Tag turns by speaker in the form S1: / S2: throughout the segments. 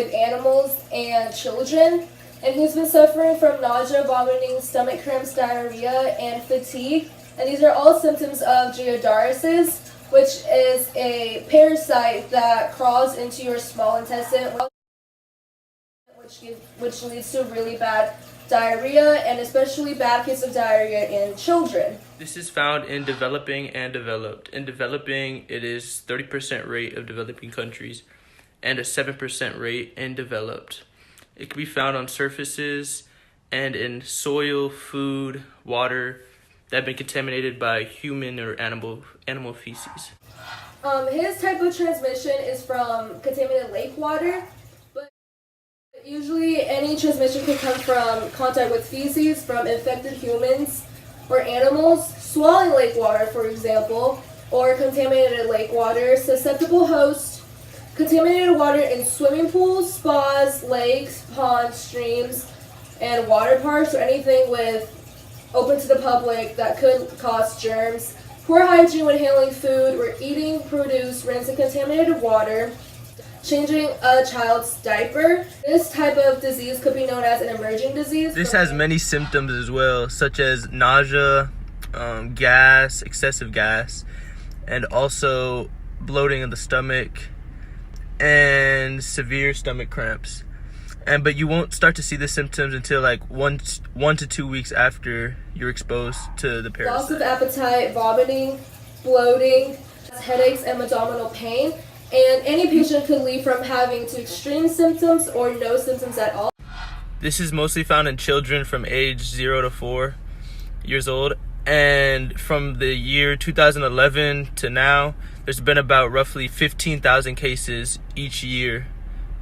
S1: with animals and children. And he's been suffering from nausea, vomiting, stomach cramps, diarrhea, and fatigue. And these are all symptoms of Giardiasis, which is a parasite that crawls into your small intestine, which leads to really bad diarrhea, and especially bad case of diarrhea in children.
S2: This is found in developing and developed. In developing, it is 30% rate of developing countries and a 7% rate in developed. It can be found on surfaces and in soil, food, water that have been contaminated by human or animal feces.
S1: His type of transmission is from contaminated lake water, but usually any transmission can come from contact with feces from infected humans or animals, swallowing lake water, for example, or contaminated lake water. Susceptible host: contaminated water in swimming pools, spas, lakes, ponds, streams, and water parks, or anything open to the public that could cause germs. Poor hygiene when handling food or eating produce, rinsing contaminated water, changing a child's diaper. This type of disease could be known as an emerging disease.
S2: This has many symptoms as well, such as nausea, gas, excessive gas, and also bloating of the stomach and severe stomach cramps. But you won't start to see the symptoms until like one to 2 weeks after you're exposed to the parasite.
S1: Loss of appetite, vomiting, bloating, headaches, and abdominal pain. And any patient could leave from having to extreme symptoms or no symptoms at all.
S2: This is mostly found in children from age 0 to 4 years old. And from the year 2011 to now, there's been about roughly 15,000 cases each year.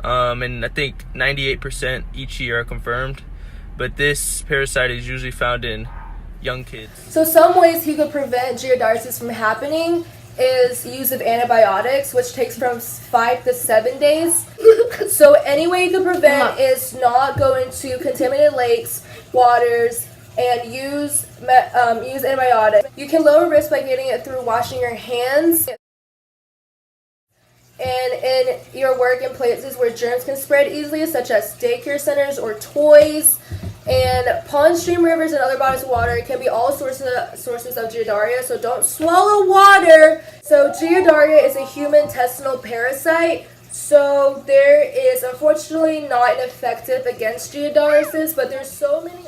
S2: And I think 98% each year are confirmed. But this parasite is usually found in young kids.
S1: So some ways he could prevent Giardiasis from happening is use of antibiotics, which takes from 5 to 7 days. So any way you can prevent is not go into contaminated lakes, waters, and use antibiotics. You can lower risk by getting it through washing your hands and in your work in places where germs can spread easily, such as daycare centers or toys. And ponds, stream, rivers, and other bodies of water can be all sources of Giardia, so don't swallow water. So Giardia is a human intestinal parasite. So there is unfortunately not an effective against Giardiasis, but there's so many,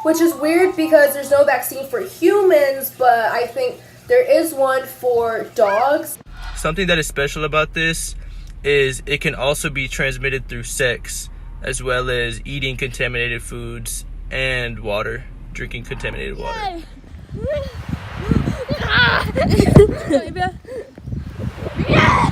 S1: which is weird because there's no vaccine for humans, but I think there is one for dogs.
S2: Something that is special about this is it can also be transmitted through sex, as well as eating contaminated foods and water, drinking contaminated water.
S3: Yeah.